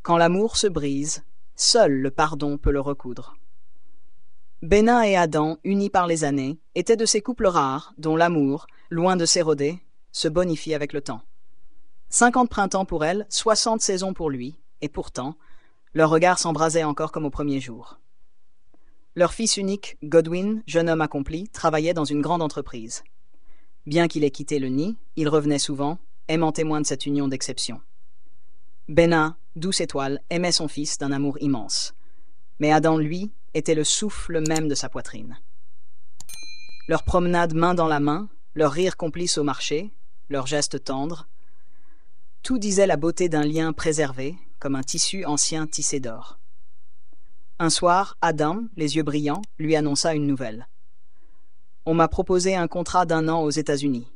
Quand l'amour se brise, seul le pardon peut le recoudre. Benna et Adam, unis par les années, étaient de ces couples rares dont l'amour, loin de s'éroder, se bonifie avec le temps. 50 printemps pour elle, 60 saisons pour lui, et pourtant, leurs regards s'embrasaient encore comme au premier jour. Leur fils unique, Godwin, jeune homme accompli, travaillait dans une grande entreprise. Bien qu'il ait quitté le nid, il revenait souvent, aimant témoin de cette union d'exception. Benna, douce étoile, aimait son fils d'un amour immense. Mais Adam, lui, était le souffle même de sa poitrine. Leurs promenades main dans la main, leurs rires complices au marché, leurs gestes tendres, tout disait la beauté d'un lien préservé, comme un tissu ancien tissé d'or. Un soir, Adam, les yeux brillants, lui annonça une nouvelle. « On m'a proposé un contrat d'1 an aux États-Unis.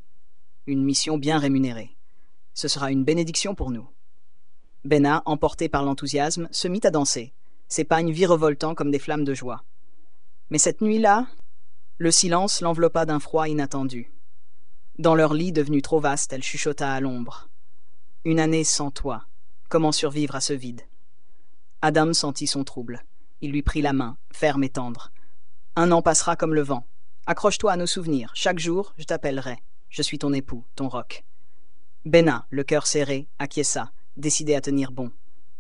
Une mission bien rémunérée. Ce sera une bénédiction pour nous. » Benna, emporté par l'enthousiasme, se mit à danser, ses pagnes virevoltant comme des flammes de joie. Mais cette nuit-là, le silence l'enveloppa d'un froid inattendu. Dans leur lit devenu trop vaste, elle chuchota à l'ombre. « Une année sans toi. Comment survivre à ce vide ?» Adam sentit son trouble. Il lui prit la main, ferme et tendre. « 1 an passera comme le vent. Accroche-toi à nos souvenirs. Chaque jour, je t'appellerai. Je suis ton époux, ton roc. » Benna, le cœur serré, acquiesça, décidée à tenir bon.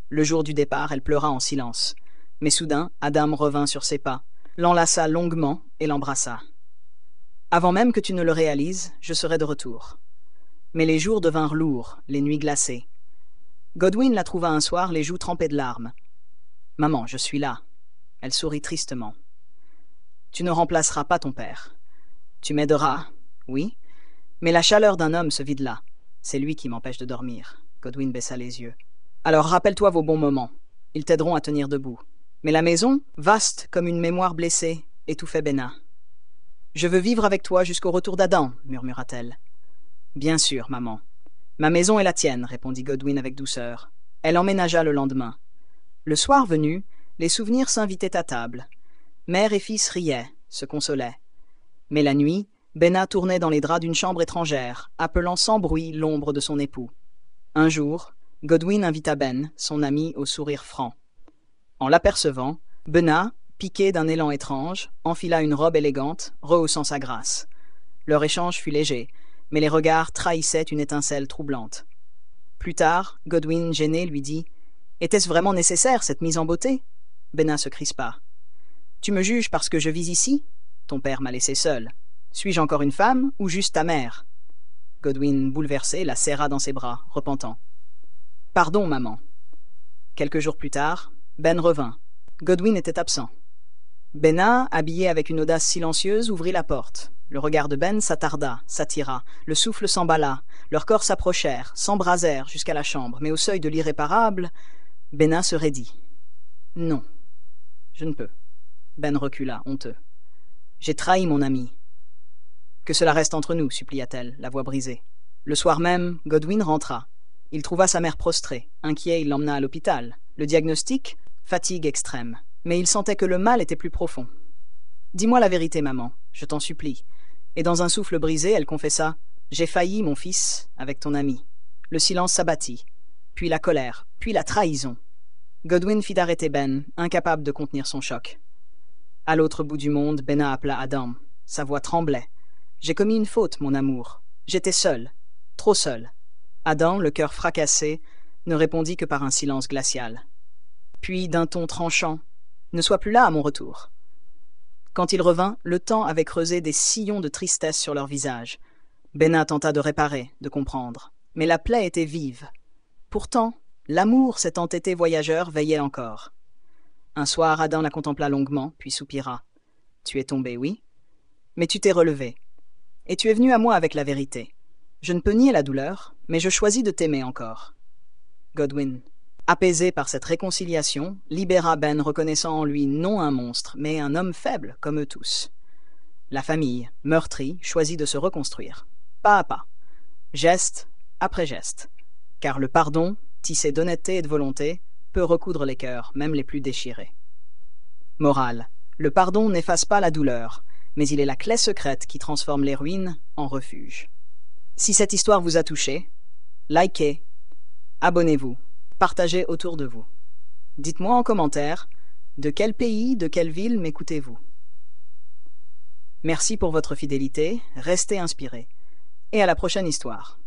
Le jour du départ, elle pleura en silence. Mais soudain, Adam revint sur ses pas, l'enlaça longuement et l'embrassa. « Avant même que tu ne le réalises, je serai de retour. » Mais les jours devinrent lourds, les nuits glacées. Godwin la trouva un soir, les joues trempées de larmes. « Maman, je suis là. » Elle sourit tristement. « Tu ne remplaceras pas ton père. Tu m'aideras, oui, mais la chaleur d'un homme se vide là. C'est lui qui m'empêche de dormir. » Godwin baissa les yeux. « Alors rappelle-toi vos bons moments. Ils t'aideront à tenir debout. Mais la maison, vaste comme une mémoire blessée, étouffait Benna. « Je veux vivre avec toi jusqu'au retour d'Adam, » murmura-t-elle. « Bien sûr, maman. Ma maison est la tienne, » répondit Godwin avec douceur. Elle emménagea le lendemain. Le soir venu, les souvenirs s'invitaient à table. Mère et fils riaient, se consolaient. Mais la nuit, Benna tournait dans les draps d'une chambre étrangère, appelant sans bruit l'ombre de son époux. Un jour, Godwin invita Ben, son ami au sourire franc. En l'apercevant, Benna, piqué d'un élan étrange, enfila une robe élégante, rehaussant sa grâce. Leur échange fut léger, mais les regards trahissaient une étincelle troublante. Plus tard, Godwin, gêné, lui dit « Était-ce vraiment nécessaire, cette mise en beauté ?» Benna se crispa. « Tu me juges parce que je vis ici ? Ton père m'a laissé seule. Suis-je encore une femme ou juste ta mère ?» Godwin, bouleversé, la serra dans ses bras, repentant. « Pardon, maman. » Quelques jours plus tard, Ben revint. Godwin était absent. Benna, habillée avec une audace silencieuse, ouvrit la porte. Le regard de Ben s'attarda, s'attira, le souffle s'emballa, leurs corps s'approchèrent, s'embrasèrent jusqu'à la chambre, mais au seuil de l'irréparable, Benna se raidit. « Non, je ne peux. » Ben recula, honteux. « J'ai trahi mon ami. »« Que cela reste entre nous, » supplia-t-elle, la voix brisée. Le soir même, Godwin rentra. Il trouva sa mère prostrée. Inquiet, il l'emmena à l'hôpital. Le diagnostic ? Fatigue extrême. Mais il sentait que le mal était plus profond. « Dis-moi la vérité, maman, je t'en supplie. » Et dans un souffle brisé, elle confessa « J'ai failli, mon fils, avec ton ami. » Le silence s'abattit, puis la colère, puis la trahison. Godwin fit arrêter Ben, incapable de contenir son choc. À l'autre bout du monde, Benna appela Adam. Sa voix tremblait. « J'ai commis une faute, mon amour. J'étais seul, trop seul. » Adam, le cœur fracassé, ne répondit que par un silence glacial. Puis, d'un ton tranchant, « Ne sois plus là à mon retour. » Quand il revint, le temps avait creusé des sillons de tristesse sur leur visage. Benna tenta de réparer, de comprendre. Mais la plaie était vive. Pourtant, l'amour, cet entêté voyageur, veillait encore. Un soir, Adam la contempla longuement, puis soupira. « Tu es tombé, oui. Mais tu t'es relevé. Et tu es venu à moi avec la vérité. Je ne peux nier la douleur, mais je choisis de t'aimer encore. » Godwin, apaisé par cette réconciliation, libéra Ben, reconnaissant en lui non un monstre, mais un homme faible, comme eux tous. La famille, meurtrie, choisit de se reconstruire, pas à pas, geste après geste, car le pardon, tissé d'honnêteté et de volonté, peut recoudre les cœurs, même les plus déchirés. Morale, le pardon n'efface pas la douleur, mais il est la clé secrète qui transforme les ruines en refuge. Si cette histoire vous a touché, likez, abonnez-vous partagez autour de vous. Dites-moi en commentaire, de quel pays, de quelle ville m'écoutez-vous? Merci pour votre fidélité, restez inspirés. Et à la prochaine histoire.